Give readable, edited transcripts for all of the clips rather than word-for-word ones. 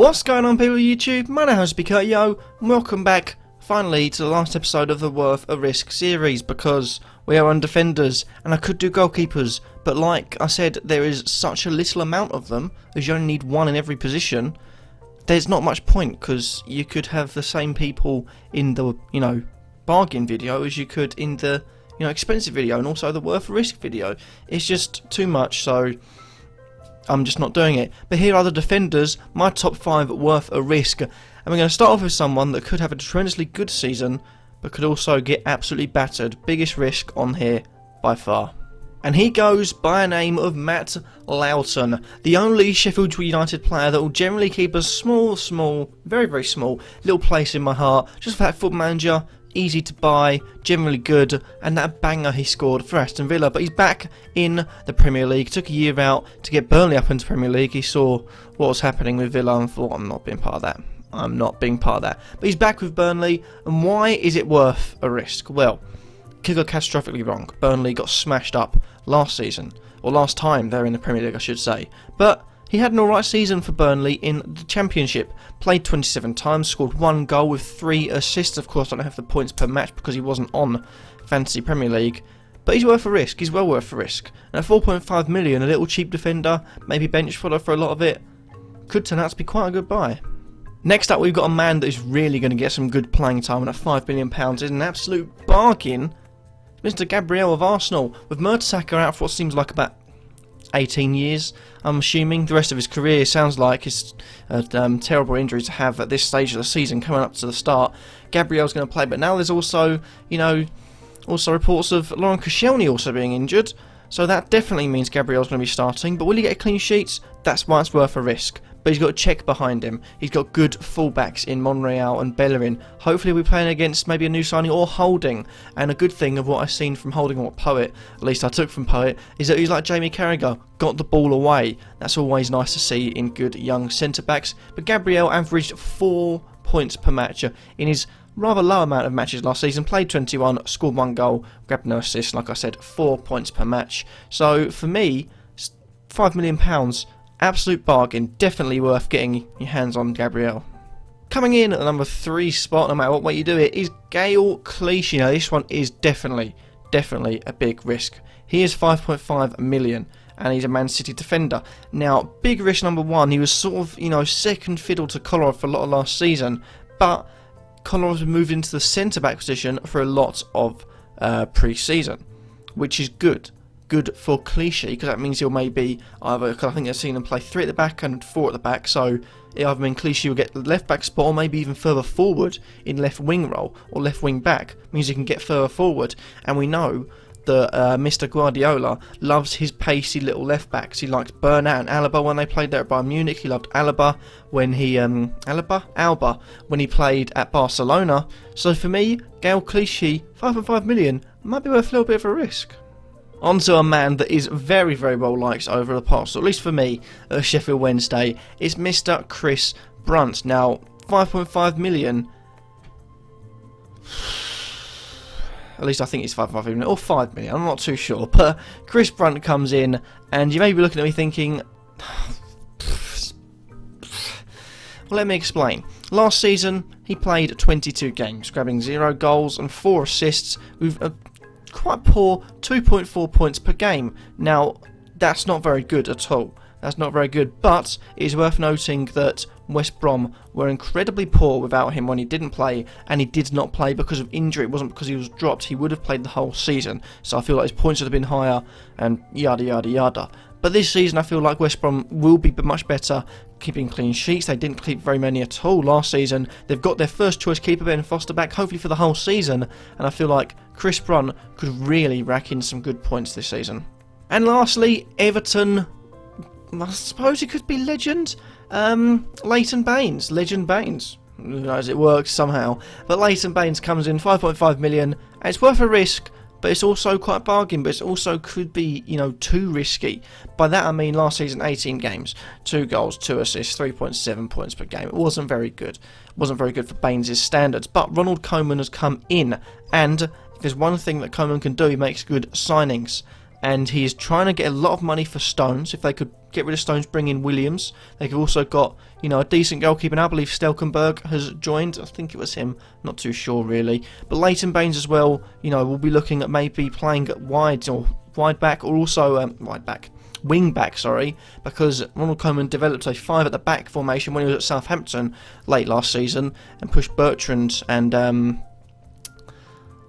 What's going on, people of YouTube? My name is Kurtyoy, and welcome back finally to the last episode of the Worth a Risk series, because we are on defenders and I could do goalkeepers, but like I said, there is such a little amount of them as you only need one in every position. There's not much point, because you could have the same people in the bargain video as you could in the expensive video, and also the Worth a Risk video. It's just too much, so I'm just not doing it. But here are the defenders, my top 5 worth a risk. And we're going to start off with someone that could have a tremendously good season, but could also get absolutely battered. Biggest risk on here by far. And he goes by a name of Matt Lowton, the only Sheffield United player that will generally keep a small, very small little place in my heart. Just for that Football Manager, easy to buy, generally good, and that banger he scored for Aston Villa. But he's back in the Premier League. Took a year out to get Burnley up into Premier League. He saw what was happening with Villa and thought, I'm not being part of that. I'm not being part of that. But he's back with Burnley, and why is it worth a risk? Well, could go catastrophically wrong. Burnley got smashed up last season, or last time they're in the Premier League, I should say. But he had an alright season for Burnley in the Championship. Played 27 times, scored 1 goal with 3 assists. Of course, I don't have the points per match because he wasn't on Fantasy Premier League. But he's worth a risk. He's well worth a risk. And at 4.5 million, a little cheap defender, maybe bench fodder for a lot of it, could turn out to be quite a good buy. Next up, we've got a man that is really going to get some good playing time, and at £5 million is an absolute bargain. Mr. Gabriel of Arsenal, with Mertesacker out for what seems like about 18 years, I'm assuming. The rest of his career sounds like it's a terrible injury to have at this stage of the season, coming up to the start. Gabriel's going to play, but now there's also, also reports of Lauren Koscielny also being injured, so that definitely means Gabriel's going to be starting. But will he get a clean sheet? That's why it's worth a risk. But he's got a check behind him. He's got good fullbacks in Monreal and Bellerin. Hopefully we're playing against maybe a new signing or Holding. And a good thing of what I've seen from Holding, or what Poet, at least I took from Poet, is that he's like Jamie Carragher, got the ball away. That's always nice to see in good young centre-backs. But Gabriel averaged 4 points per match in his rather low amount of matches last season. Played 21, scored 1 goal, grabbed no assists. Like I said, 4 points per match. So for me, £5 million, absolute bargain, definitely worth getting your hands on Gabriel. Coming in at the number 3 spot, no matter what way you do it, is Clichy. Now this one is definitely a big risk. He is 5.5 million and he's a Man City defender. Now, big risk number 1, he was sort of, second fiddle to Kolarov for a lot of last season, but Kolarov moved into the centre-back position for a lot of pre-season, which is good. Good for Clichy, because that means he'll maybe either, because I think I've seen him play 3 at the back and 4 at the back, so it either means Clichy will get the left back spot, or maybe even further forward in left wing role, or left wing back, means he can get further forward. And we know that Mr. Guardiola loves his pacey little left backs. He liked Bernat and Alaba when they played there at Bayern Munich. He loved Alaba when he Alba when he played at Barcelona. So for me, Clichy, 5.5 million, might be worth a little bit of a risk. Onto a man that is very well liked over the past, or at least for me, at Sheffield Wednesday, is Mr. Chris Brunt. Now, 5.5 million, at least I think it's 5.5 million, or 5 million, I'm not too sure, but Chris Brunt comes in, and you may be looking at me thinking, well, let me explain. Last season, he played 22 games, grabbing 0 goals and 4 assists, with a quite poor 2.4 points per game. Now, that's not very good at all. That's not very good, but it is worth noting that West Brom were incredibly poor without him when he didn't play, and he did not play because of injury. It wasn't because he was dropped. He would have played the whole season, so I feel like his points would have been higher, and yada. But this season, I feel like West Brom will be much better keeping clean sheets. They didn't keep very many at all last season. They've got their first choice keeper, Ben Foster, back, hopefully for the whole season. And I feel like Chris Brunt could really rack in some good points this season. And lastly, Everton, I suppose it could be legend, Leighton Baines. Legend Baines. Who knows, it works somehow. But Leighton Baines comes in 5.5 million, and it's worth a risk. But it's also quite a bargain, but it also could be, too risky. By that I mean last season 18 games, 2 goals, 2 assists, 3.7 points per game. It wasn't very good. It wasn't very good for Baines' standards. But Ronald Koeman has come in, and if there's one thing that Koeman can do, he makes good signings. and he is trying to get a lot of money for Stones. If they could get rid of Stones, bring in Williams. They've also got, a decent goalkeeper. And I believe Stelkenberg has joined. I think it was him. Not too sure really. But Leighton Baines as well. We'll be looking at maybe playing wide back, or also wing back, because Ronald Koeman developed a 5 at the back formation when he was at Southampton late last season and pushed Bertrand and can't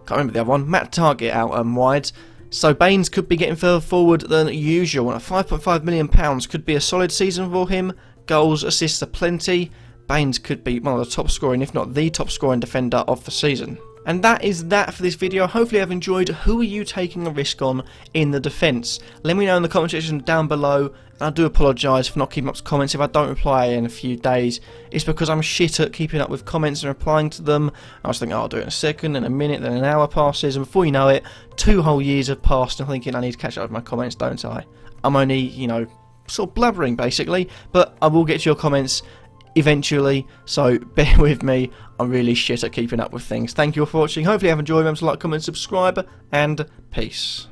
remember the other one, Matt Target out wide. So Baines could be getting further forward than usual, and at £5.5 million could be a solid season for him. Goals, assists are plenty. Baines could be one of the top scoring, if not the top scoring defender of the season. And that is that for this video. Hopefully I've enjoyed. Who are you taking a risk on in the defence? Let me know in the comment section down below. And I do apologise for not keeping up to comments. If I don't reply in a few days, it's because I'm shit at keeping up with comments and replying to them. I was thinking, I'll do it in a second, then a minute, then an hour passes, and before you know it, 2 whole years have passed, and I'm thinking I need to catch up with my comments, don't I? I'm only, sort of blubbering basically, but I will get to your comments eventually, so bear with me. I'm really shit at keeping up with things. Thank you all for watching. Hopefully you have enjoyed. Remember to like, comment, subscribe, and peace.